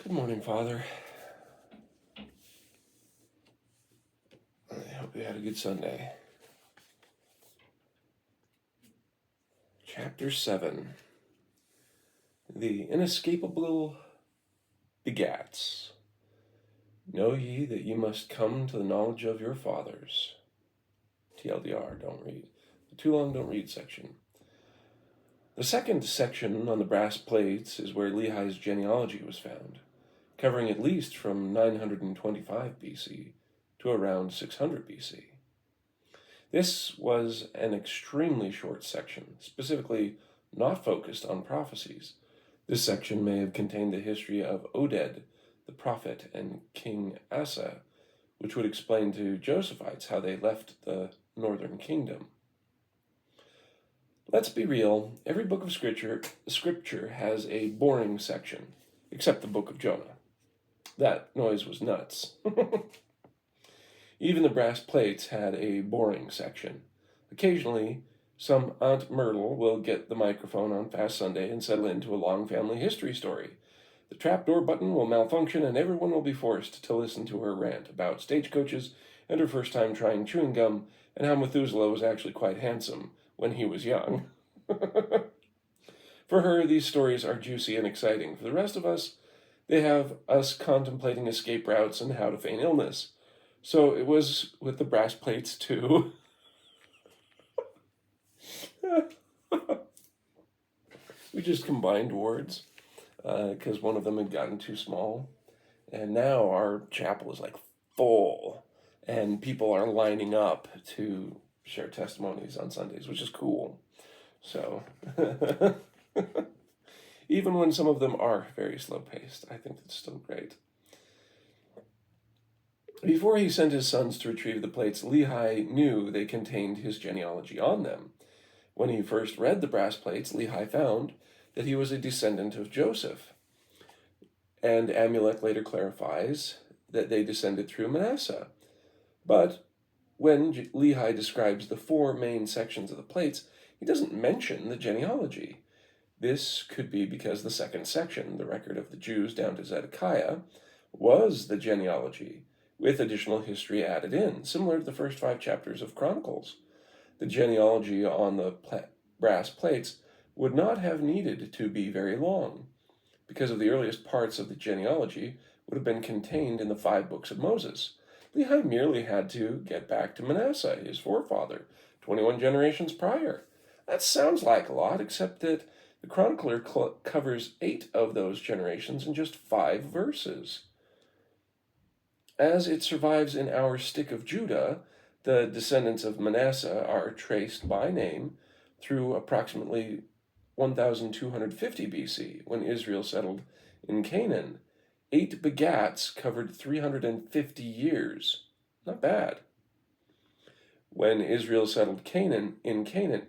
Good morning, Father. I hope you had a good Sunday. Chapter 7. The inescapable begats. Know ye that ye must come to the knowledge of your fathers. TLDR, don't read. The too long don't read section. The second section on the brass plates is where Lehi's genealogy was found, covering at least from 925 BC to around 600 BC. This was an extremely short section, specifically not focused on prophecies. This section may have contained the history of Oded, the prophet, and King Asa, which would explain to Josephites how they left the northern kingdom. Let's be real, every book of scripture has a boring section, except the book of Jonah. That noise was nuts. Even the brass plates had a boring section. Occasionally, some Aunt Myrtle will get the microphone on Fast Sunday and settle into a long family history story. The trapdoor button will malfunction and everyone will be forced to listen to her rant about stagecoaches and her first time trying chewing gum and how Methuselah was actually quite handsome when he was young. For her, these stories are juicy and exciting. For the rest of us, they have us contemplating escape routes and how to feign illness. So it was with the brass plates too. We just combined words because one of them had gotten too small. And now our chapel is like full and people are lining up to share testimonies on Sundays, which is cool. So even when some of them are very slow-paced, I think it's still great. Before he sent his sons to retrieve the plates, Lehi knew they contained his genealogy on them. When he first read the brass plates, Lehi found that he was a descendant of Joseph. And Amulek later clarifies that they descended through Manasseh. But when Lehi describes the four main sections of the plates, he doesn't mention the genealogy. This could be because the second section, the record of the Jews down to Zedekiah, was the genealogy, with additional history added in, similar to the first 5 chapters of Chronicles. The genealogy on the brass plates would not have needed to be very long, because of the earliest parts of the genealogy would have been contained in the 5 books of Moses. Lehi merely had to get back to Manasseh, his forefather, 21 generations prior. That sounds like a lot, except that the chronicler covers 8 of those generations in just 5 verses. As it survives in our stick of Judah, the descendants of Manasseh are traced by name through approximately 1250 BC, when Israel settled in Canaan. 8 begats covered 350 years. Not bad. When Israel settled in Canaan,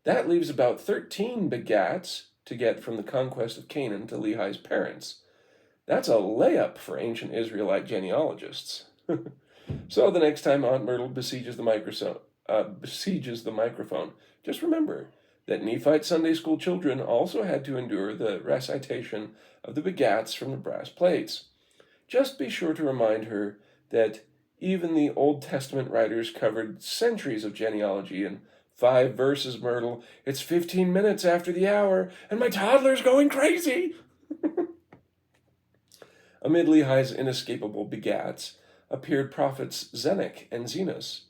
that leaves about 13 begats to get from the conquest of Canaan to Lehi's parents. That's a layup for ancient Israelite genealogists. So the next time Aunt Myrtle besieges the microphone, just remember that Nephite Sunday school children also had to endure the recitation of the begats from the brass plates. Just be sure to remind her that even the Old Testament writers covered centuries of genealogy in 5 verses, Myrtle. It's 15 minutes after the hour, and my toddler's going crazy. Amid Lehi's inescapable begats appeared prophets Zenock and Zenos.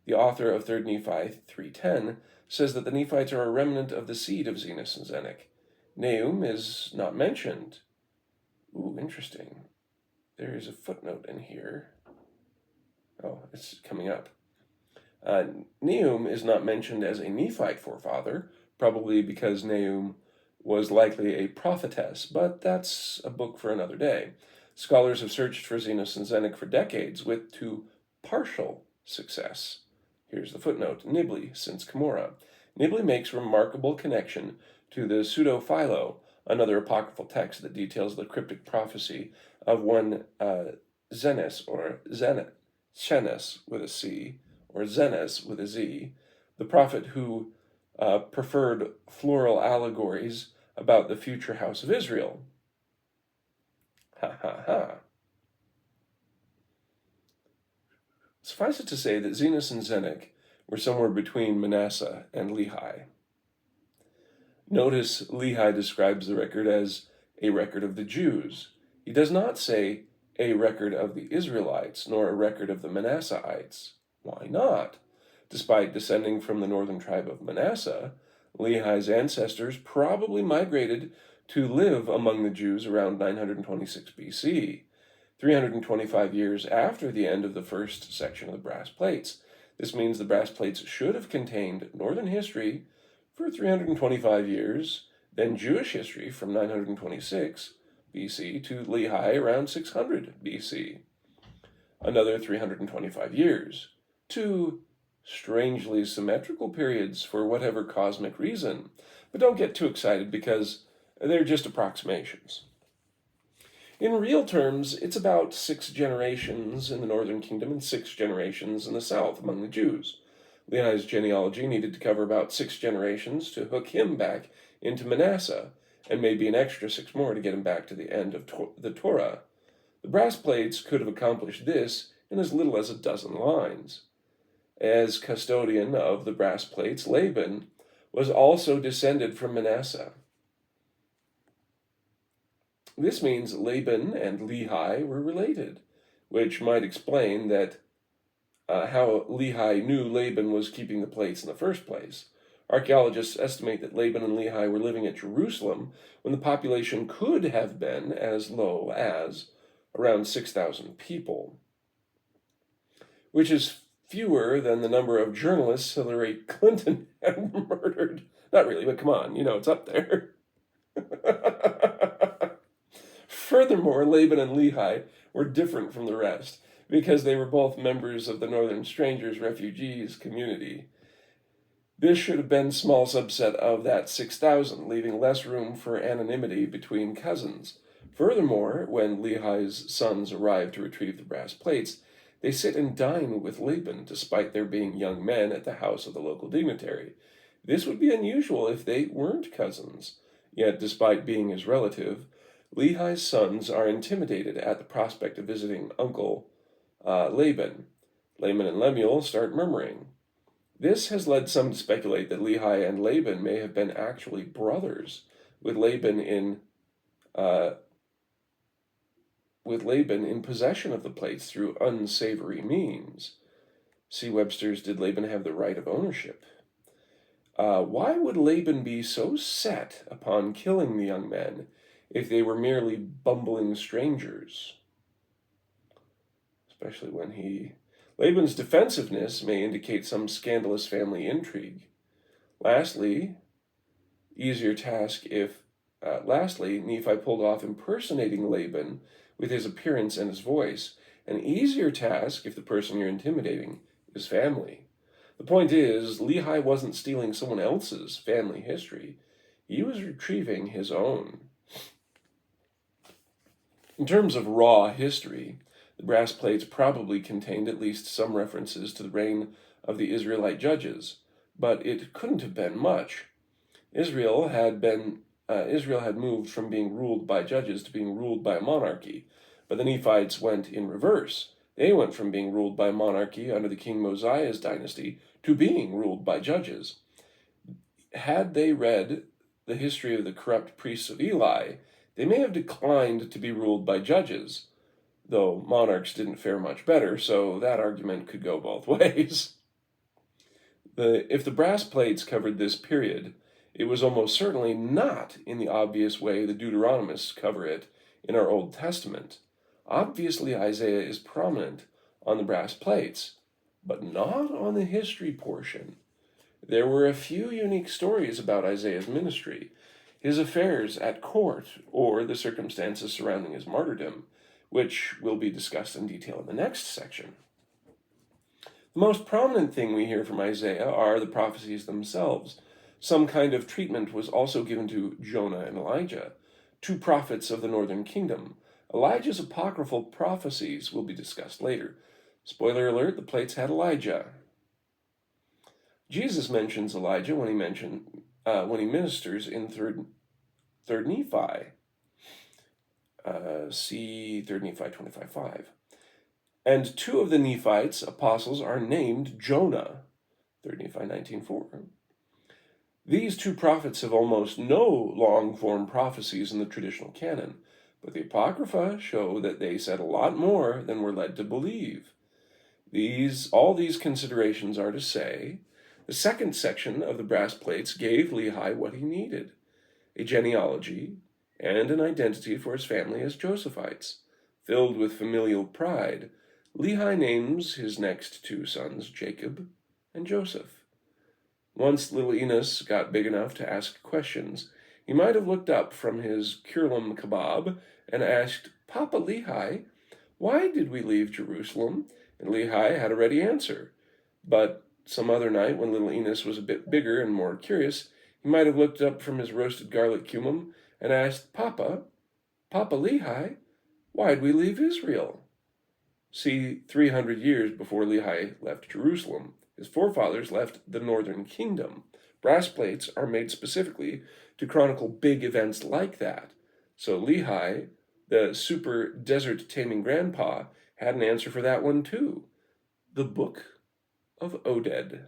The author of 3 Nephi 3:10 says that the Nephites are a remnant of the seed of Zenos and Zenock. Nahum is not mentioned. Ooh, interesting. There is a footnote in here. Oh, it's coming up. Nahum is not mentioned as a Nephite forefather, probably because Nahum was likely a prophetess, but that's a book for another day. Scholars have searched for Zenos and Zenock for decades, to partial success. Here's the footnote. Nibley, since Cumorah. Nibley makes remarkable connection to the Pseudo-Philo, another apocryphal text that details the cryptic prophecy of one Zenes, or Shenes with a C, or Zenes with a Z, the prophet who preferred floral allegories about the future house of Israel. Ha ha ha. Suffice it to say that Zenos and Zenock were somewhere between Manasseh and Lehi. Notice Lehi describes the record as a record of the Jews. He does not say a record of the Israelites, nor a record of the Manasseites. Why not? Despite descending from the northern tribe of Manasseh, Lehi's ancestors probably migrated to live among the Jews around 926 BC, 325 years after the end of the first section of the brass plates. This means the brass plates should have contained northern history for 325 years, then Jewish history from 926 BC to Lehi around 600 BC. Another 325 years. Two strangely symmetrical periods for whatever cosmic reason. But don't get too excited because they're just approximations. In real terms, it's about 6 generations in the northern kingdom and 6 generations in the south among the Jews. Lehi's genealogy needed to cover about 6 generations to hook him back into Manasseh, and maybe an extra 6 more to get him back to the end of the Torah. The brass plates could have accomplished this in as little as a dozen lines. As custodian of the brass plates, Laban was also descended from Manasseh. This means Laban and Lehi were related, which might explain that how Lehi knew Laban was keeping the plates in the first place. Archaeologists estimate that Laban and Lehi were living at Jerusalem when the population could have been as low as around 6,000 people, which is fewer than the number of journalists Hillary Clinton had murdered. Not really, but come on, it's up there. Furthermore, Laban and Lehi were different from the rest because they were both members of the Northern Strangers Refugees community. This should have been a small subset of that 6,000, leaving less room for anonymity between cousins. Furthermore, when Lehi's sons arrive to retrieve the brass plates, they sit and dine with Laban, despite there being young men at the house of the local dignitary. This would be unusual if they weren't cousins. Yet, despite being his relative, Lehi's sons are intimidated at the prospect of visiting Uncle Laban. Laman and Lemuel start murmuring. This has led some to speculate that Lehi and Laban may have been actually brothers, with Laban in possession of the plates through unsavory means. See Webster's Did Laban Have the Right of Ownership? Why would Laban be so set upon killing the young men if they were merely bumbling strangers? Especially when Laban's defensiveness may indicate some scandalous family intrigue. Lastly, Nephi pulled off impersonating Laban with his appearance and his voice. An easier task if the person you're intimidating is family. The point is, Lehi wasn't stealing someone else's family history. He was retrieving his own. In terms of raw history, the brass plates probably contained at least some references to the reign of the Israelite judges, but it couldn't have been much. Israel had moved from being ruled by judges to being ruled by a monarchy, but the Nephites went in reverse. They went from being ruled by monarchy under the King Mosiah's dynasty to being ruled by judges. Had they read the history of the corrupt priests of Eli, they may have declined to be ruled by judges, though monarchs didn't fare much better, so that argument could go both ways. If the brass plates covered this period, it was almost certainly not in the obvious way the Deuteronomists cover it in our Old Testament. Obviously, Isaiah is prominent on the brass plates, but not on the history portion. There were a few unique stories about Isaiah's ministry, his affairs at court, or the circumstances surrounding his martyrdom, which will be discussed in detail in the next section. The most prominent thing we hear from Isaiah are the prophecies themselves. Some kind of treatment was also given to Jonah and Elijah, 2 prophets of the northern kingdom. Elijah's apocryphal prophecies will be discussed later. Spoiler alert, the plates had Elijah. Jesus mentions Elijah when he ministers in third Nephi. See 3 Nephi 25:5. And two of the Nephites, apostles, are named Jonah, 3 Nephi 19:4. These two prophets have almost no long-form prophecies in the traditional canon, but the Apocrypha show that they said a lot more than we're led to believe. All these considerations are to say, the second section of the brass plates gave Lehi what he needed: a genealogy and an identity for his family as Josephites. Filled with familial pride, Lehi names his next two sons Jacob and Joseph. Once little Enos got big enough to ask questions, he might have looked up from his kurlam kebab and asked, "Papa Lehi, why did we leave Jerusalem?" And Lehi had a ready answer. But some other night, when little Enos was a bit bigger and more curious, he might have looked up from his roasted garlic cumum and asked, Papa Lehi, why'd we leave Israel?" See, 300 years before Lehi left Jerusalem, his forefathers left the northern kingdom. Brass plates are made specifically to chronicle big events like that. So Lehi, the super desert-taming grandpa, had an answer for that one too. The Book of Oded.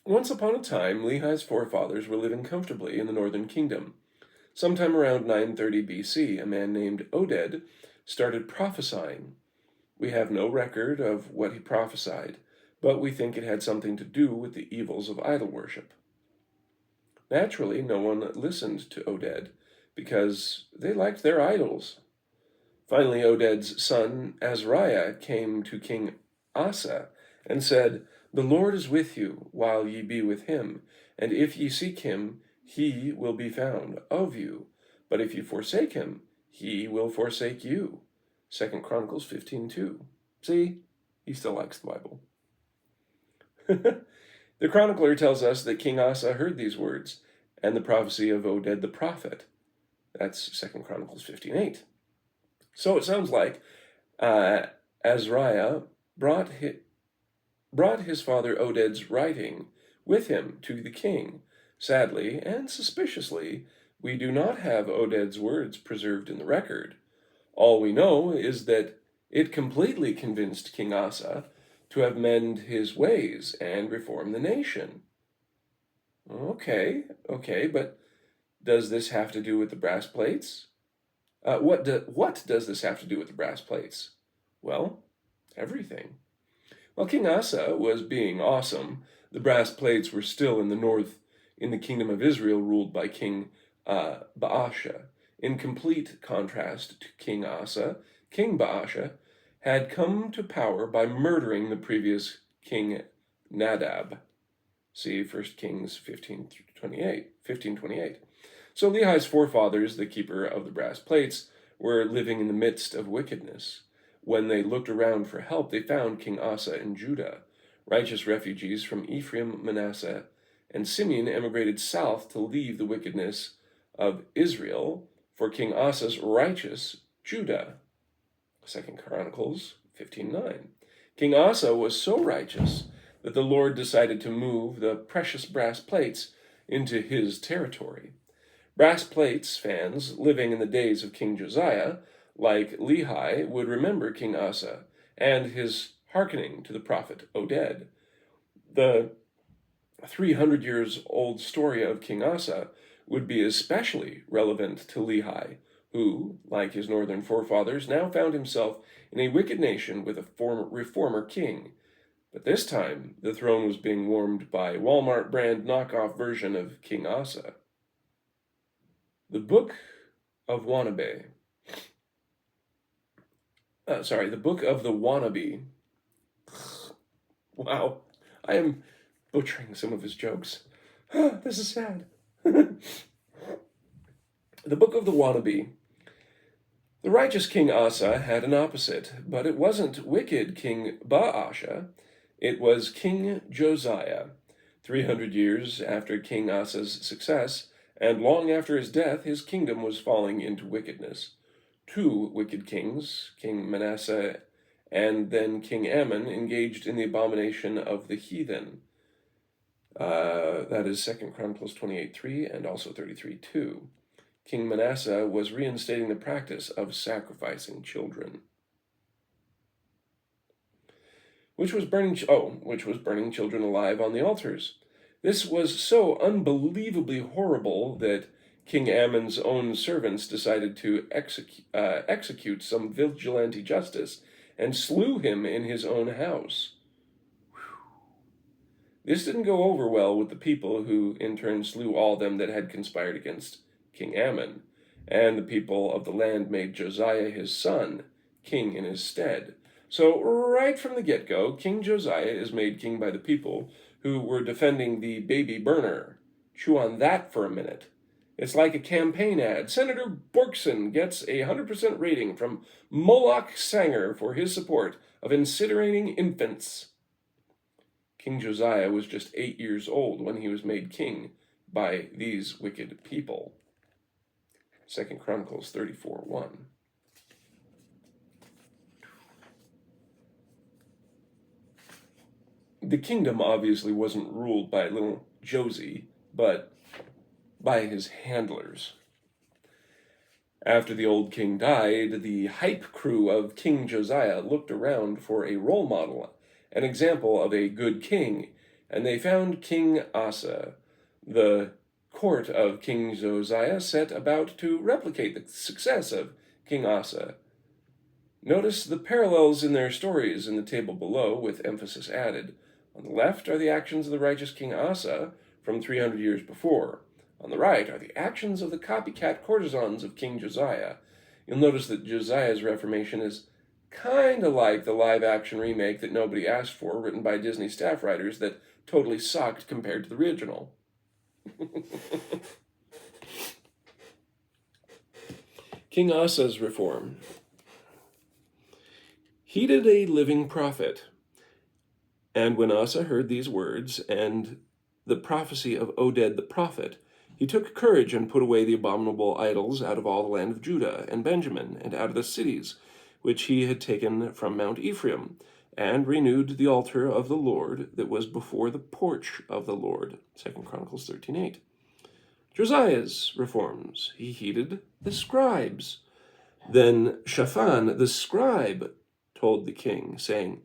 Once upon a time, Lehi's forefathers were living comfortably in the northern kingdom. Sometime around 930 BC, a man named Oded started prophesying. We have no record of what he prophesied, but we think it had something to do with the evils of idol worship. Naturally, no one listened to Oded, because they liked their idols. Finally, Oded's son Azariah came to King Asa and said, "The Lord is with you, while ye be with him, and if ye seek him, he will be found of you. But if you forsake him, he will forsake you." 2 Chronicles 15:2. See, he still likes the Bible. The chronicler tells us that King Asa heard these words and the prophecy of Oded the prophet. That's 2 Chronicles 15:8. So it sounds like Azariah brought his father Oded's writing with him to the king. Sadly and suspiciously, we do not have Oded's words preserved in the record. All we know is that it completely convinced King Asa to amend his ways and reform the nation. Okay, but does this have to do with the brass plates? What does this have to do with the brass plates? Well, everything. While King Asa was being awesome, the brass plates were still in the north, in the kingdom of Israel, ruled by King Baasha. In complete contrast to King Asa, King Baasha had come to power by murdering the previous King Nadab. See 1 Kings 15:28. So Lehi's forefathers, the keeper of the brass plates, were living in the midst of wickedness. When they looked around for help, they found King Asa in Judah. Righteous refugees from Ephraim, Manasseh, and Simeon emigrated south to leave the wickedness of Israel for King Asa's righteous Judah. 2 Chronicles 15:9. King Asa was so righteous that the Lord decided to move the precious brass plates into his territory. Brass plates fans living in the days of King Josiah, like Lehi, would remember King Asa and his hearkening to the prophet Oded. The 300 years old story of King Asa would be especially relevant to Lehi, who, like his northern forefathers, now found himself in a wicked nation with a reformer king. But this time, the throne was being warmed by a Walmart brand knockoff version of King Asa. The Book of Wannabe. The Book of the Wannabe. Wow, I am butchering some of his jokes. This is sad. The Book of the Wannabe. The righteous King Asa had an opposite, but it wasn't wicked King Baasha. It was King Josiah. 300 years after King Asa's success, and long after his death, his kingdom was falling into wickedness. Two wicked kings, King Manasseh and then King Ammon engaged in the abomination of the heathen. That is 2 Chronicles 28:3 and also 33:2. King Manasseh was reinstating the practice of sacrificing children, which was burning children alive on the altars. This was so unbelievably horrible that King Ammon's own servants decided to execute some vigilante justice and slew him in his own house. This didn't go over well with the people, who in turn slew all them that had conspired against King Ammon, and the people of the land made Josiah his son king in his stead. So right from the get-go, King Josiah is made king by the people who were defending the baby burner. Chew on that for a minute. It's like a campaign ad. Senator Borkson gets a 100% rating from Moloch Sanger for his support of incinerating infants. King Josiah was just 8 years old when he was made king by these wicked people. 2 Chronicles 34:1. The kingdom obviously wasn't ruled by little Josie, but by his handlers. After the old king died, the hype crew of King Josiah looked around for a role model, an example of a good king, and they found King Asa. The court of King Josiah set about to replicate the success of King Asa. Notice the parallels in their stories in the table below, with emphasis added. On the left are the actions of the righteous King Asa from 300 years before. On the right are the actions of the copycat courtesans of King Josiah. You'll notice that Josiah's reformation is kind of like the live-action remake that nobody asked for, written by Disney staff writers, that totally sucked compared to the original. King Asa's reform. He did a living prophet. And when Asa heard these words and the prophecy of Oded the prophet, he took courage and put away the abominable idols out of all the land of Judah and Benjamin, and out of the cities which he had taken from Mount Ephraim, and renewed the altar of the Lord that was before the porch of the Lord. 2 Chronicles 13:8. Josiah's reforms. He heeded the scribes. Then Shaphan the scribe told the king, saying,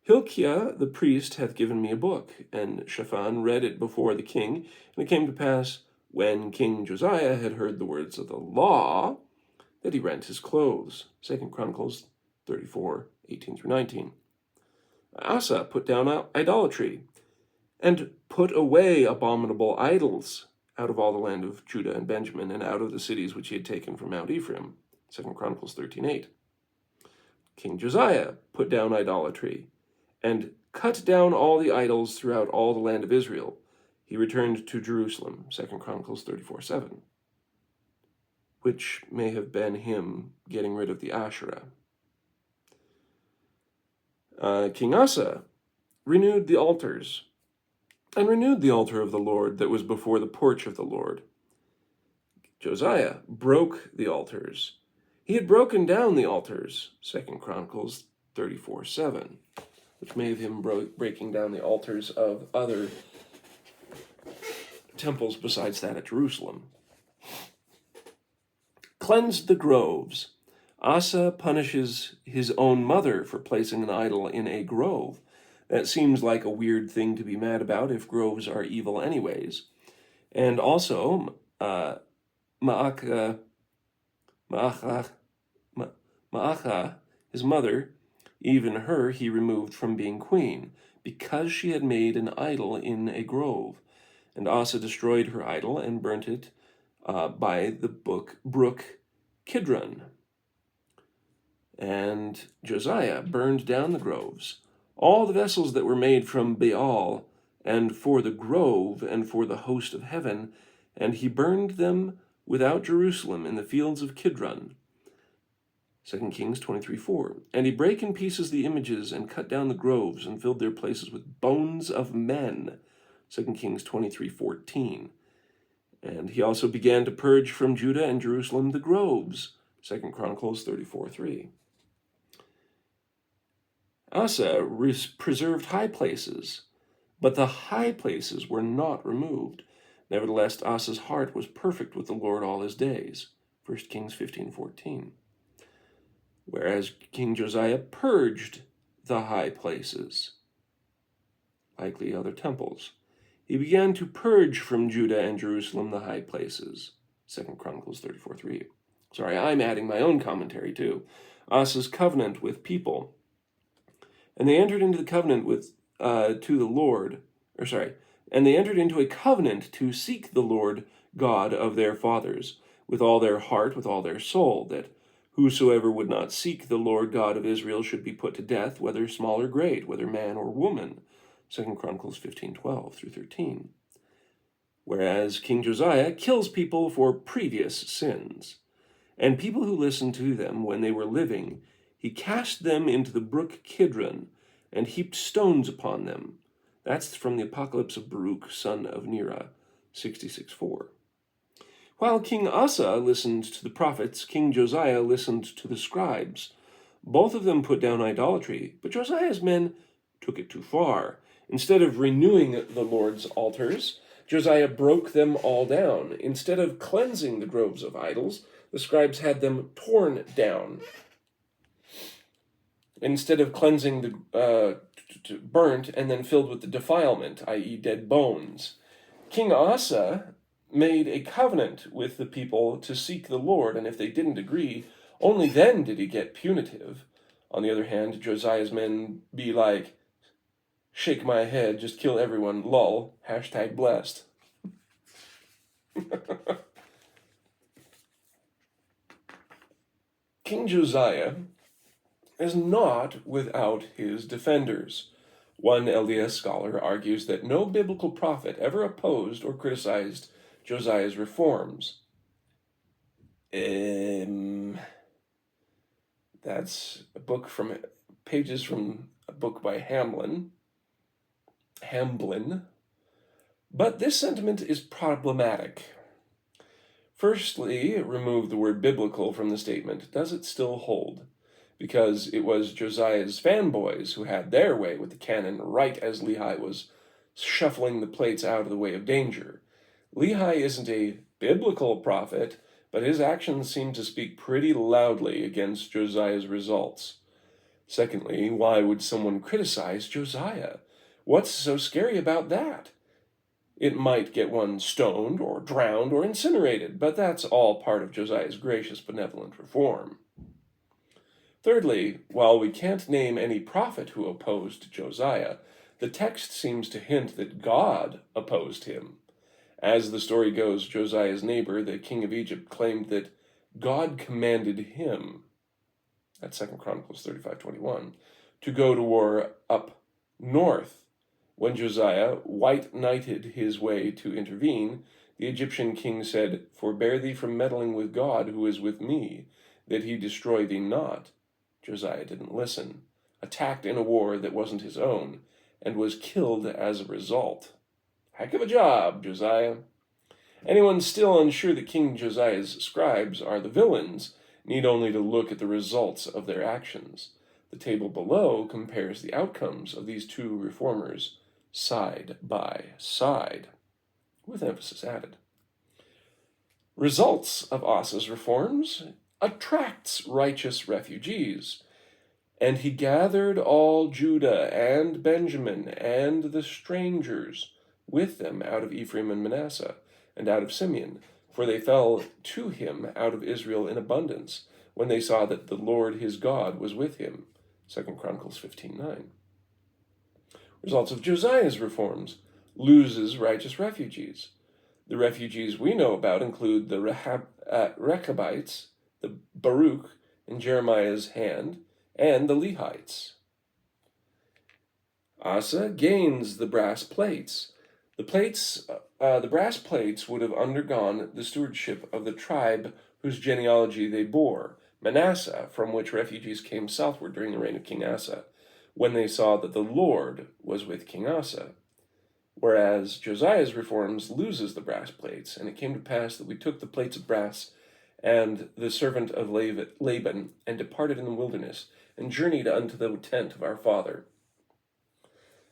Hilkiah the priest hath given me a book. And Shaphan read it before the king. And it came to pass, when King Josiah had heard the words of the law, that he rent his clothes. 2 Chronicles 34:18-19. Asa put down idolatry, and put away abominable idols out of all the land of Judah and Benjamin, and out of the cities which he had taken from Mount Ephraim. 2 Chronicles 13:8. King Josiah put down idolatry, and cut down all the idols throughout all the land of Israel. He returned to Jerusalem, 2 Chronicles 34:7, which may have been him getting rid of the Asherah. King Asa renewed the altars, and renewed the altar of the Lord that was before the porch of the Lord. Josiah broke the altars. He had broken down the altars, 2 Chronicles 34:7, which may have him breaking down the altars of other temples besides that at Jerusalem. Cleansed the groves. Asa punishes his own mother for placing an idol in a grove. That seems like a weird thing to be mad about if groves are evil anyways. And also, Ma'acha, his mother, even her he removed from being queen, because she had made an idol in a grove. And Asa destroyed her idol and burnt it by the brook Kidron. And Josiah burned down the groves, all the vessels that were made from Baal, and for the grove, and for the host of heaven, and he burned them without Jerusalem in the fields of Kidron. 2 Kings 23:4. And he brake in pieces the images, and cut down the groves, and filled their places with bones of men. 2 Kings 23:14. And he also began to purge from Judah and Jerusalem the groves. 2 Chronicles 34:3. Asa preserved high places, but the high places were not removed. Nevertheless, Asa's heart was perfect with the Lord all his days. 1 Kings 15:14. Whereas King Josiah purged the high places, likely other temples. He began to purge from Judah and Jerusalem the high places. 2 Chronicles 34:3. Sorry, I'm adding my own commentary too. Asa's covenant with people. And they entered into the covenant to the Lord, and they entered into a covenant to seek the Lord God of their fathers with all their heart, with all their soul, that whosoever would not seek the Lord God of Israel should be put to death, whether small or great, whether man or woman. 2 Chronicles 15:12 through 13. Whereas King Josiah kills people for previous sins, and people who listened to them when they were living, he cast them into the brook Kidron and heaped stones upon them. That's from the Apocalypse of Baruch, son of Neriah, 66:4. While King Asa listened to the prophets, King Josiah listened to the scribes. Both of them put down idolatry, but Josiah's men took it too far. Instead of renewing the Lord's altars, Josiah broke them all down. Instead of cleansing the groves of idols, the scribes had them torn down. Instead of cleansing burnt and then filled with the defilement, i.e. dead bones. King Asa made a covenant with the people to seek the Lord, and if they didn't agree, only then did he get punitive. On the other hand, Josiah's men be like, shake my head, just kill everyone, lol, #blessed. King Josiah is not without his defenders. One LDS scholar argues that no biblical prophet ever opposed or criticized Josiah's reforms. That's pages from a book by Hamblin. But this sentiment is problematic. Firstly, remove the word biblical from the statement. Does it still hold? Because it was Josiah's fanboys who had their way with the canon right as Lehi was shuffling the plates out of the way of danger. Lehi isn't a biblical prophet, but his actions seem to speak pretty loudly against Josiah's results. Secondly, why would someone criticize Josiah? What's so scary about that? It might get one stoned or drowned or incinerated, but that's all part of Josiah's gracious, benevolent reform. Thirdly, while we can't name any prophet who opposed Josiah, the text seems to hint that God opposed him. As the story goes, Josiah's neighbor, the king of Egypt, claimed that God commanded him, that's 2 Chronicles 35:21, to go to war up north. When Josiah white-knighted his way to intervene, the Egyptian king said, "Forbear thee from meddling with God, who is with me, that he destroy thee not." Josiah didn't listen, attacked in a war that wasn't his own, and was killed as a result. Heck of a job, Josiah. Anyone still unsure that King Josiah's scribes are the villains need only to look at the results of their actions. The table below compares the outcomes of these two reformers side by side, with emphasis added. Results of Asa's reforms: attracts righteous refugees. And he gathered all Judah and Benjamin and the strangers with them out of Ephraim and Manasseh, and out of Simeon, for they fell to him out of Israel in abundance, when they saw that the Lord his God was with him. 2 Chronicles 15:9. Results of Josiah's reforms: loses righteous refugees. The refugees we know about include the Rechabites, the Baruch in Jeremiah's hand, and the Lehites. Asa gains the brass plates. The brass plates would have undergone the stewardship of the tribe whose genealogy they bore, Manasseh, from which refugees came southward during the reign of King Asa, when they saw that the Lord was with King Asa. Whereas Josiah's reforms loses the brass plates, and it came to pass that we took the plates of brass and the servant of Laban, and departed in the wilderness, and journeyed unto the tent of our father.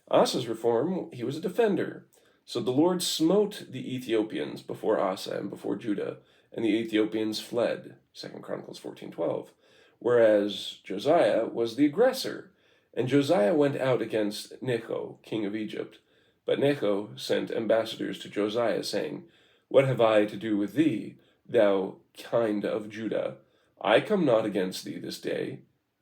Asa's reform, he was a defender. So the Lord smote the Ethiopians before Asa and before Judah, and the Ethiopians fled, 2 Chronicles 14:12. Whereas Josiah was the aggressor, and Josiah went out against Necho, king of Egypt. But Necho sent ambassadors to Josiah, saying, What have I to do with thee, thou kind of Judah? I come not against thee this day.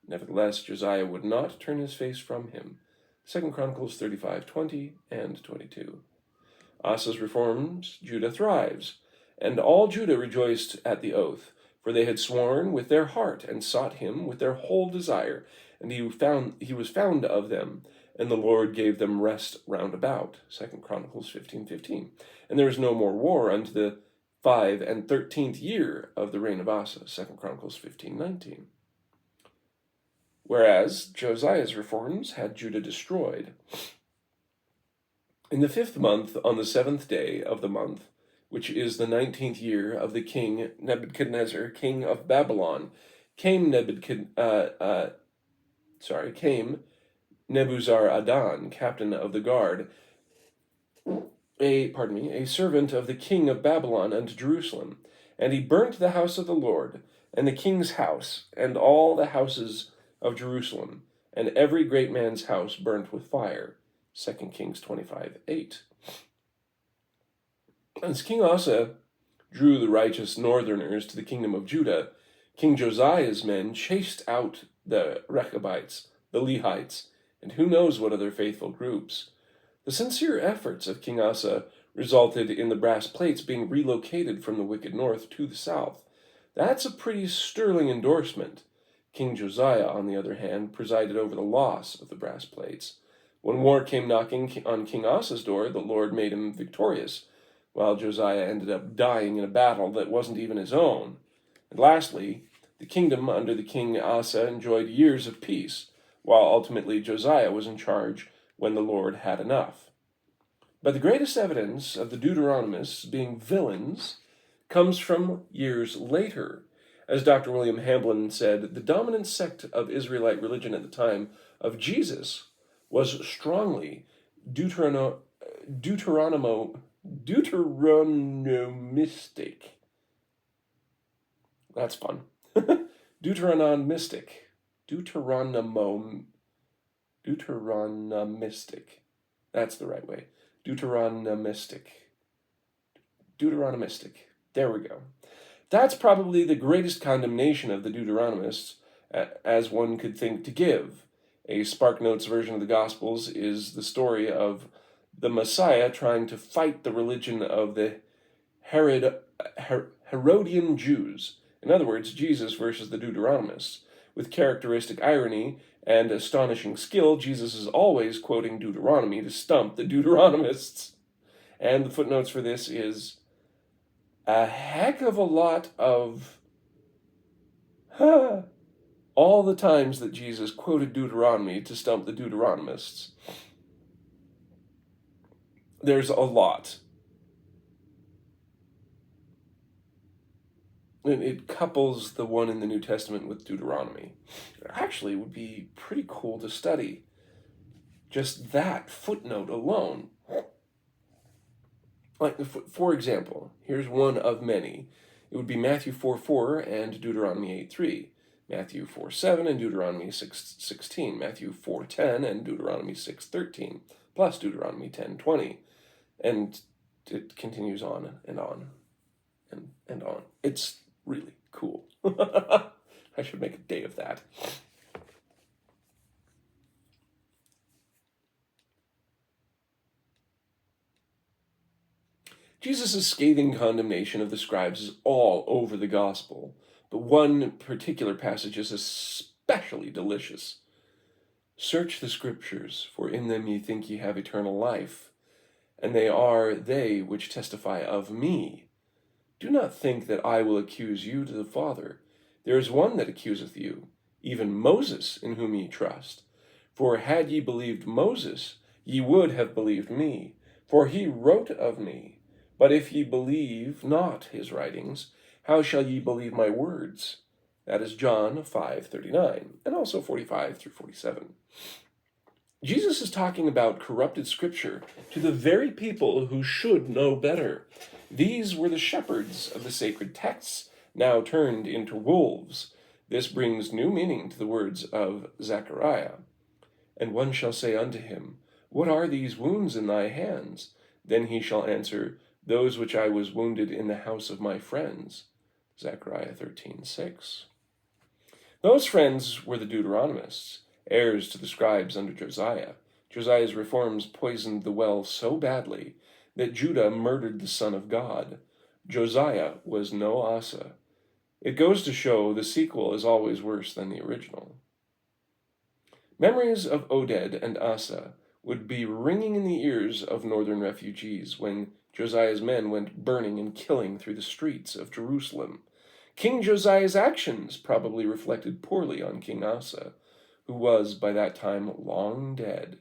Nevertheless, Josiah would not turn his face from him. 2 Chronicles 35:20 and 22. Asa's reforms, Judah thrives, and all Judah rejoiced at the oath, for they had sworn with their heart and sought him with their whole desire, and he was found of them, and the Lord gave them rest round about. 2 Chronicles 15:15. And there was no more war unto the 13th year of the reign of Asa. 2 Chronicles 15:19. Whereas Josiah's reforms had Judah destroyed. In the 5th month, on the 7th day of the month, which is the 19th year of the king Nebuchadnezzar, king of Babylon, came Nebuzaradan, captain of the guard, a servant of the king of Babylon unto Jerusalem, and he burnt the house of the Lord, and the king's house, and all the houses of Jerusalem, and every great man's house burnt with fire. 2 Kings 25:8. As King Asa drew the righteous northerners to the kingdom of Judah, King Josiah's men chased out the Rechabites, the Lehites, and who knows what other faithful groups. The sincere efforts of King Asa resulted in the brass plates being relocated from the wicked north to the south. That's a pretty sterling endorsement. King Josiah, on the other hand, presided over the loss of the brass plates. When war came knocking on King Asa's door, the Lord made him victorious, while Josiah ended up dying in a battle that wasn't even his own. And lastly, the kingdom under the King Asa enjoyed years of peace, while ultimately Josiah was in charge when the Lord had enough. But the greatest evidence of the Deuteronomists being villains comes from years later. As Dr. William Hamblin said, the dominant sect of Israelite religion at the time of Jesus was strongly Deuteronomistic. That's fun. Deuteronomistic. That's the right way. Deuteronomistic. There we go. That's probably the greatest condemnation of the Deuteronomists, as one could think to give. A SparkNotes version of the Gospels is the story of the Messiah trying to fight the religion of the Herodian Jews. In other words, Jesus versus the Deuteronomists. With characteristic irony and astonishing skill, Jesus is always quoting Deuteronomy to stump the Deuteronomists. And the footnotes for this is a heck of a lot of all the times that Jesus quoted Deuteronomy to stump the Deuteronomists. There's a lot. And it couples the one in the New Testament with Deuteronomy. Actually, it would be pretty cool to study just that footnote alone. Like, for example, here's one of many. It would be Matthew 4:4 and Deuteronomy 8:3. Matthew 4:7 and Deuteronomy 6:16. Matthew 4:10 and Deuteronomy 6:13. Plus Deuteronomy 10:20. And it continues on and on and on. It's really cool. I should make a day of that. Jesus' scathing condemnation of the scribes is all over the gospel, but one particular passage is especially delicious. Search the scriptures, for in them ye think ye have eternal life, and they are they which testify of me. Do not think that I will accuse you to the Father. There is one that accuseth you, even Moses, in whom ye trust. For had ye believed Moses, ye would have believed me, for he wrote of me. But if ye believe not his writings, How shall ye believe my words? That is John 5:39, and also 45 through 47. Jesus is talking about corrupted scripture to the very people who should know better. These were the shepherds of the sacred texts, now turned into wolves. This brings new meaning to the words of Zechariah. And one shall say unto him, What are these wounds in thy hands? Then he shall answer, Those which I was wounded in the house of my friends. Zechariah 13:6. Those friends were the Deuteronomists, heirs to the scribes under Josiah. Josiah's reforms poisoned the well so badly that Judah murdered the Son of God. Josiah was no Asa. It goes to show the sequel is always worse than the original. Memories of Oded and Asa would be ringing in the ears of northern refugees when Josiah's men went burning and killing through the streets of Jerusalem. King Josiah's actions probably reflected poorly on King Asa, who was by that time long dead.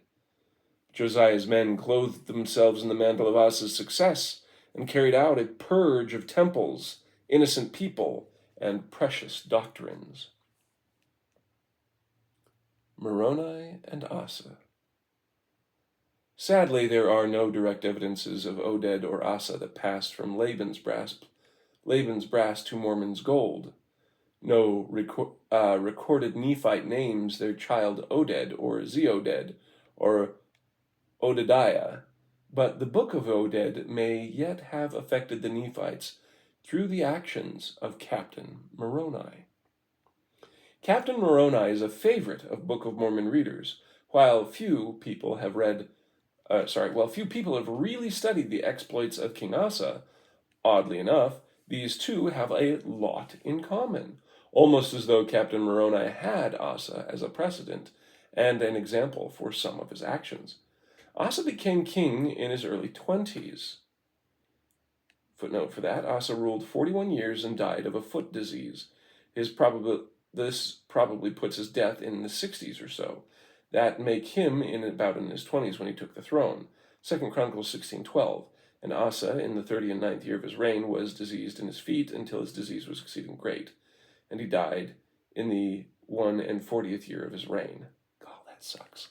Josiah's men clothed themselves in the mantle of Asa's success and carried out a purge of temples, innocent people, and precious doctrines. Moroni and Asa. Sadly, there are no direct evidences of Oded or Asa that passed from Laban's brass to Mormon's gold. No recorded Nephite names their child Oded or Zeoded or Odediah, but the book of Oded may yet have affected the Nephites through the actions of Captain Moroni. Captain Moroni is a favorite of Book of Mormon readers, while few people have really studied the exploits of King Asa. Oddly enough, these two have a lot in common, almost as though Captain Moroni had Asa as a precedent and an example for some of his actions. Asa became king in his early 20s. Footnote for that, Asa ruled 41 years and died of a foot disease. This probably puts his death in the 60s or so. That make him in his 20s when he took the throne. 2 Chronicles 16:12. And Asa, in the 39th year of his reign, was diseased in his feet until his disease was exceeding great. And he died in the 41st year of his reign. God, that sucks.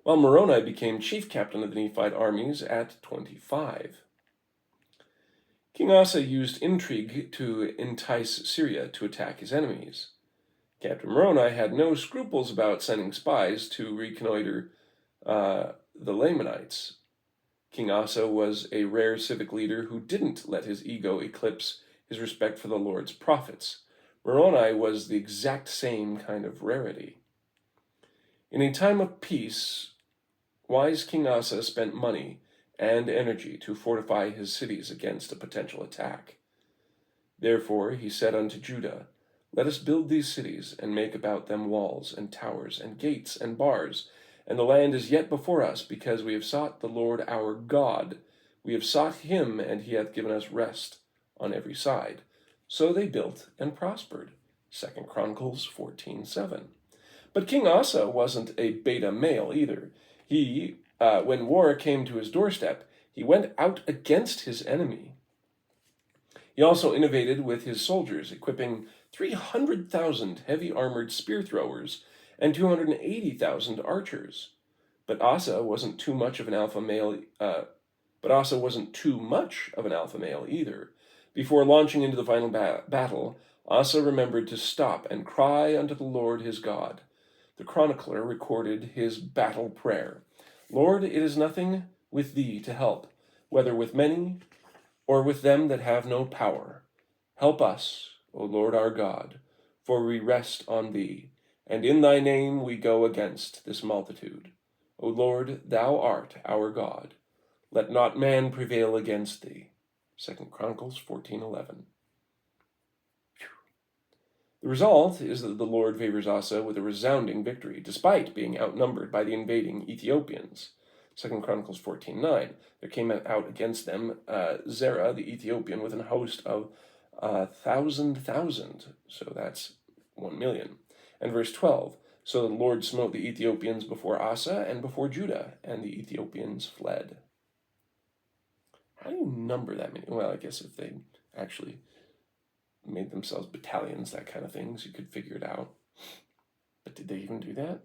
While Moroni became chief captain of the Nephite armies at 25. King Asa used intrigue to entice Syria to attack his enemies. Captain Moroni had no scruples about sending spies to reconnoiter the Lamanites. King Asa was a rare civic leader who didn't let his ego eclipse his respect for the Lord's prophets. Moroni was the exact same kind of rarity. In a time of peace, wise King Asa spent money and energy to fortify his cities against a potential attack. Therefore he said unto Judah, Let us build these cities, and make about them walls, and towers, and gates, and bars, and the land is yet before us, because we have sought the Lord our God. We have sought him, and he hath given us rest on every side. So they built and prospered. 2 Chronicles 14:7. But King Asa wasn't a beta male either. When war came to his doorstep, he went out against his enemy. He also innovated with his soldiers, equipping 300,000 heavy armored spear throwers and 280,000 archers. But Asa wasn't too much of an alpha male. Either. Before launching into the final battle, Asa remembered to stop and cry unto the Lord his God. The chronicler recorded his battle prayer. Lord, it is nothing with thee to help, whether with many or with them that have no power. Help us, O Lord our God, for we rest on thee, and in thy name we go against this multitude. O Lord, thou art our God. Let not man prevail against thee. 2 Chronicles 14:11. The result is that the Lord favors Asa with a resounding victory, despite being outnumbered by the invading Ethiopians. 2 Chronicles 14:9. There came out against them Zerah the Ethiopian with an host of 1,000,000, so that's 1,000,000. And verse 12. So the Lord smote the Ethiopians before Asa and before Judah, and the Ethiopians fled. How do you number that many? Well, I guess if they actually made themselves battalions, that kind of things, you could figure it out. But did they even do that?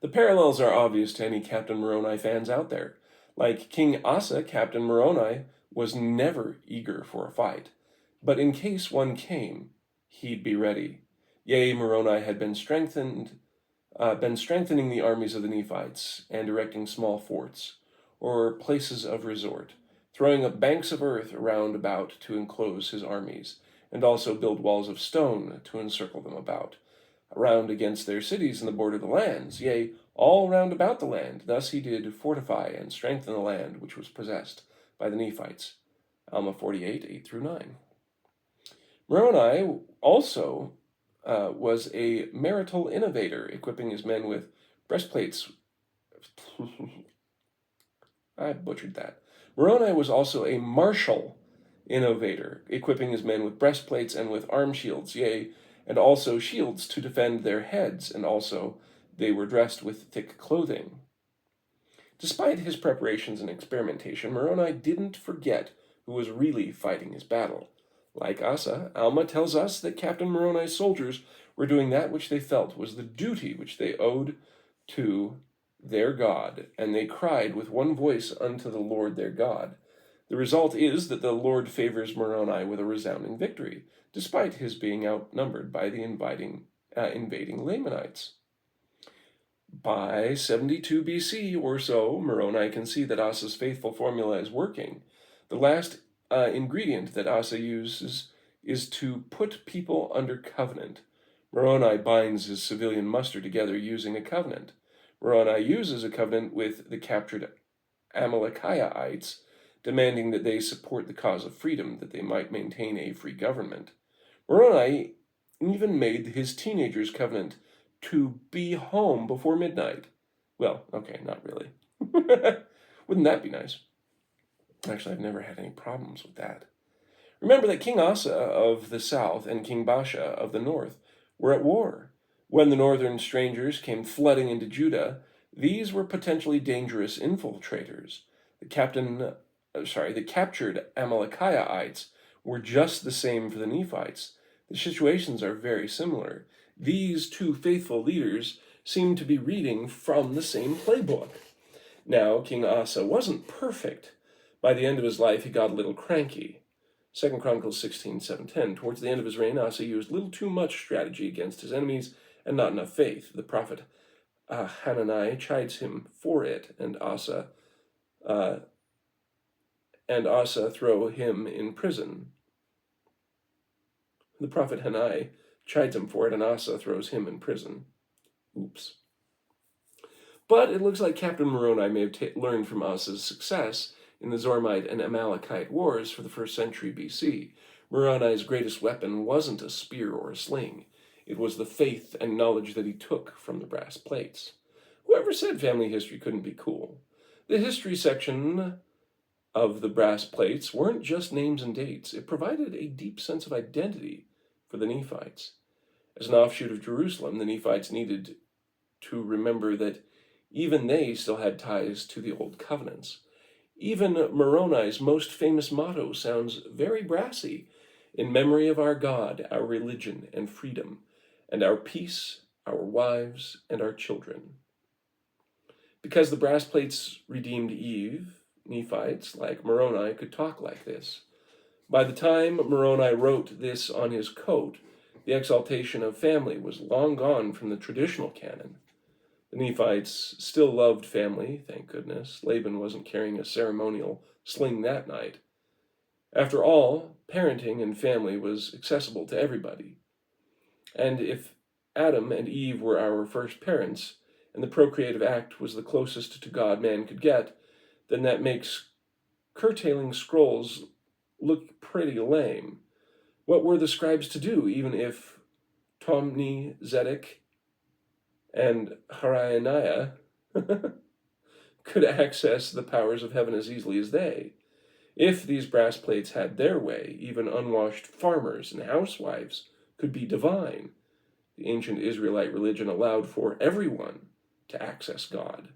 The parallels are obvious to any Captain Moroni fans out there. Like King Asa, Captain Moroni was never eager for a fight, but in case one came, he'd be ready. Yea, Moroni had been strengthening the armies of the Nephites and erecting small forts, or places of resort, throwing up banks of earth around about to enclose his armies, and also build walls of stone to encircle them about, around against their cities in the border of the lands, yea, all round about the land. Thus he did fortify and strengthen the land which was possessed by the Nephites. Alma 48, 8 through 9. Moroni also was a marital innovator, equipping his men with breastplates. I butchered that. Moroni was also a martial innovator, equipping his men with breastplates and with arm shields, yea, and also shields to defend their heads, and also they were dressed with thick clothing. Despite his preparations and experimentation, Moroni didn't forget who was really fighting his battle. Like Asa, Alma tells us that Captain Moroni's soldiers were doing that which they felt was the duty which they owed to their God, and they cried with one voice unto the Lord their God. The result is that the Lord favors Moroni with a resounding victory, despite his being outnumbered by the invading Lamanites. By 72 BC or so, Moroni can see that Asa's faithful formula is working. The last ingredient that Asa uses is to put people under covenant. Moroni binds his civilian muster together using a covenant. Moroni uses a covenant with the captured Amalekites, demanding that they support the cause of freedom, that they might maintain a free government. Moroni even made his teenagers covenant to be home before midnight. Well, okay, not really. Wouldn't that be nice? Actually, I've never had any problems with that. Remember that King Asa of the south and King Baasha of the north were at war. When the northern strangers came flooding into Judah, these were potentially dangerous infiltrators. The captured Amalekites were just the same for the Nephites. The situations are very similar. These two faithful leaders seem to be reading from the same playbook. Now, King Asa wasn't perfect. By the end of his life, he got a little cranky. 2 Chronicles 16, 7-10. Towards the end of his reign, Asa used a little too much strategy against his enemies and not enough faith. The prophet Hanani chides him for it, and Asa throw him in prison. The prophet Hanani chides him for it, and Asa throws him in prison. Oops. But it looks like Captain Moroni may have learned from Asa's success in the Zoramite and Amalekite wars for the 1st century BC. Moroni's greatest weapon wasn't a spear or a sling. It was the faith and knowledge that he took from the brass plates. Whoever said family history couldn't be cool? The history section of the brass plates weren't just names and dates. It provided a deep sense of identity for the Nephites. As an offshoot of Jerusalem, the Nephites needed to remember that even they still had ties to the old covenants. Even Moroni's most famous motto sounds very brassy: in memory of our God, our religion and freedom, and our peace, our wives, and our children. Because the brass plates redeemed Eve, Nephites like Moroni could talk like this. By the time Moroni wrote this on his coat, the exaltation of family was long gone from the traditional canon. The Nephites still loved family, thank goodness. Laban wasn't carrying a ceremonial sling that night. After all, parenting and family was accessible to everybody. And if Adam and Eve were our first parents, and the procreative act was the closest to God man could get, then that makes curtailing scrolls look pretty lame. What were the scribes to do, even if Tomni, Zedek, and Haraniah could access the powers of heaven as easily as they? If these brass plates had their way, even unwashed farmers and housewives could be divine. The ancient Israelite religion allowed for everyone to access God.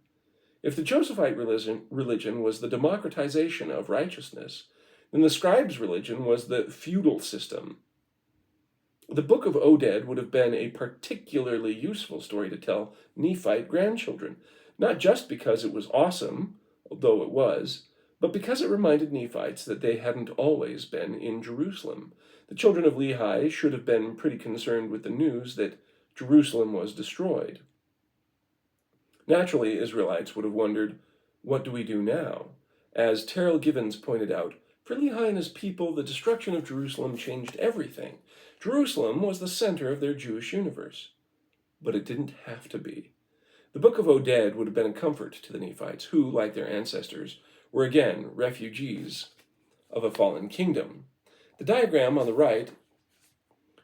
If the Josephite religion was the democratization of righteousness, then the scribes' religion was the feudal system. The Book of Oded would have been a particularly useful story to tell Nephite grandchildren, not just because it was awesome, though it was, but because it reminded Nephites that they hadn't always been in Jerusalem. The children of Lehi should have been pretty concerned with the news that Jerusalem was destroyed. Naturally, Israelites would have wondered, what do we do now? As Terrell Givens pointed out, for Lehi and his people, the destruction of Jerusalem changed everything. Jerusalem was the center of their Jewish universe. But it didn't have to be. The Book of Oded would have been a comfort to the Nephites, who, like their ancestors, were again refugees of a fallen kingdom. The diagram on the right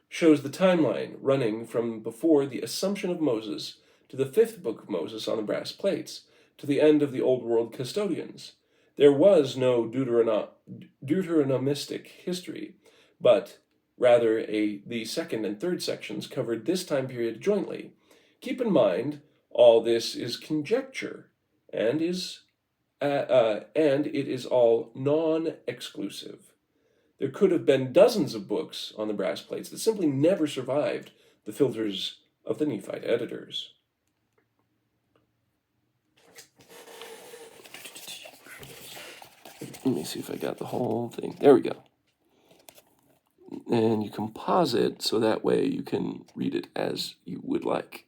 shows the timeline running from before the Assumption of Moses to the fifth book of Moses on the brass plates, to the end of the Old World custodians. There was no Deuteronomistic history, but rather the second and third sections covered this time period jointly. Keep in mind, all this is conjecture, and it is all non-exclusive. There could have been dozens of books on the brass plates that simply never survived the filters of the Nephite editors. Let me see if I got the whole thing. There we go. And you can pause it so that way you can read it as you would like.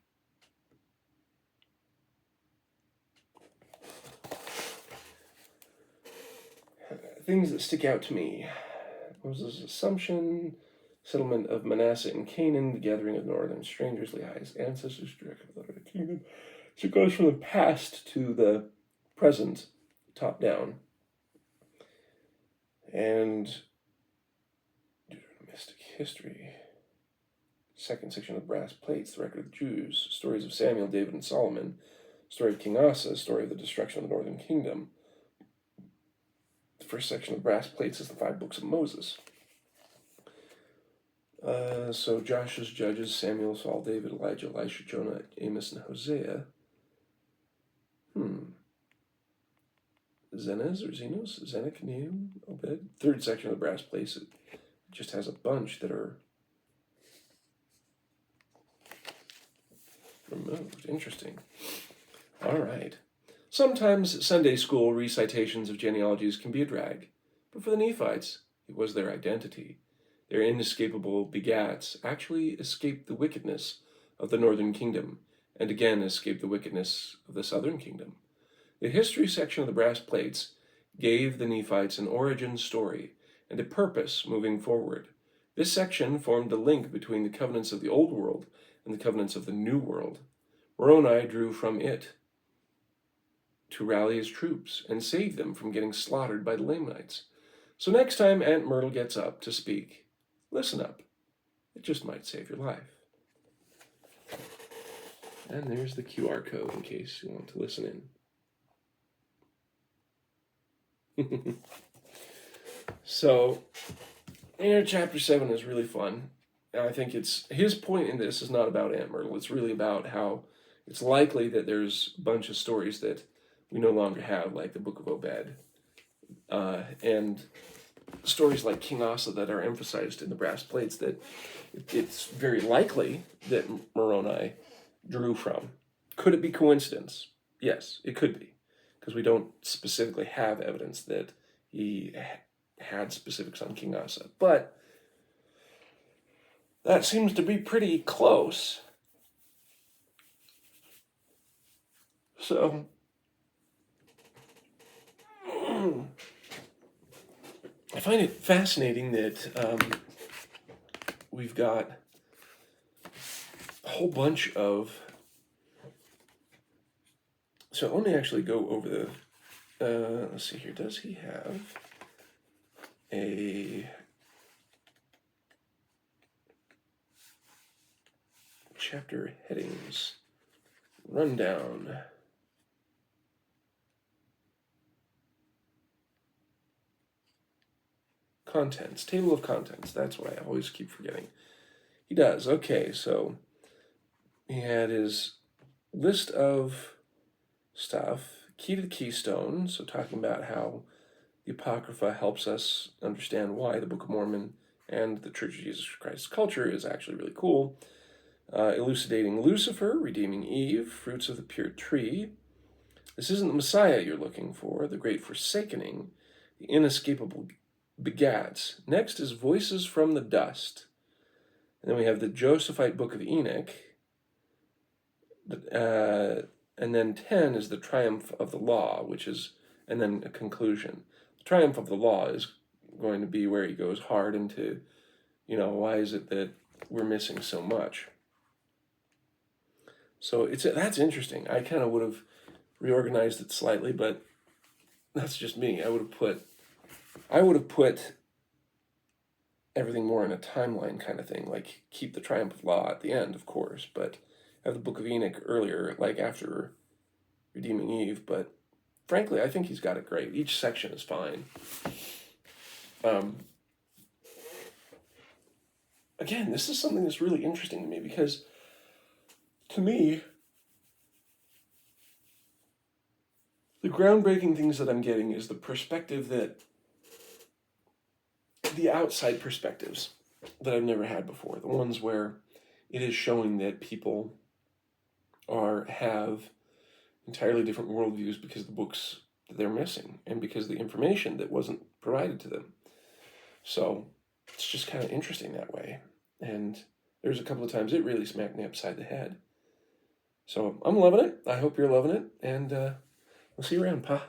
Things that stick out to me. Moses' assumption, settlement of Manasseh and Canaan, the gathering of northern strangers, Lehi's ancestors, directed the kingdom. So it goes from the past to the present, top down. And Deuteronomistic history. Second section of brass plates, the record of the Jews, stories of Samuel, David, and Solomon, story of King Asa, story of the destruction of the northern kingdom. The first section of brass plates is the 5 books of Moses. So Josh's Judges, Samuel, Saul, David, Elijah, Elisha, Jonah, Amos, and Hosea. Zenos or Zenos, Zenic, Nehum, Obed. Third section of the brass plates, it just has a bunch that are removed. Interesting. All right. Sometimes Sunday school recitations of genealogies can be a drag, but for the Nephites, it was their identity. Their inescapable begats actually escaped the wickedness of the northern kingdom, and again escaped the wickedness of the southern kingdom. The history section of the brass plates gave the Nephites an origin story and a purpose moving forward. This section formed the link between the covenants of the Old World and the covenants of the New World. Moroni drew from it to rally his troops and save them from getting slaughtered by the Lamanites. So next time Aunt Myrtle gets up to speak, listen up. It just might save your life. And there's the QR code in case you want to listen in. So, chapter 7 is really fun. I think his point in this is not about Aunt Myrtle. It's really about how it's likely that there's a bunch of stories that we no longer have, like the Book of Obed, and stories like King Asa that are emphasized in the brass plates that it's very likely that Moroni drew from. Could it be coincidence? Yes, it could be, because we don't specifically have evidence that he had specifics on King Asa. But that seems to be pretty close. So, I find it fascinating that we've got a whole bunch of... So let me actually go over the... let's see here. Does he have a chapter headings rundown? Contents, table of contents. That's what I always keep forgetting. He does. Okay, so he had his list of stuff, key to the Keystone, so talking about how the Apocrypha helps us understand why the Book of Mormon and the Church of Jesus Christ culture is actually really cool. Elucidating Lucifer, redeeming Eve, fruits of the pure tree. This isn't the Messiah you're looking for, the great forsakening, the inescapable begats. Next is Voices from the Dust. And then we have the Josephite Book of Enoch. And then 10 is the Triumph of the Law, and then a conclusion. The Triumph of the Law is going to be where he goes hard into, why is it that we're missing so much? So that's interesting. I kind of would have reorganized it slightly, but that's just me. I would have put everything more in a timeline kind of thing, like keep the Triumph of Law at the end, of course, but have the Book of Enoch earlier, like after redeeming Eve. But frankly, I think he's got it great. Each section is fine. Again, this is something that's really interesting to me, because to me, the groundbreaking things that I'm getting is the perspective the outside perspectives that I've never had before. The ones where it is showing that people have entirely different worldviews because of the books that they're missing and because of the information that wasn't provided to them. So it's just kind of interesting that way. And there's a couple of times it really smacked me upside the head. So I'm loving it. I hope you're loving it. And we'll see you around, Pa.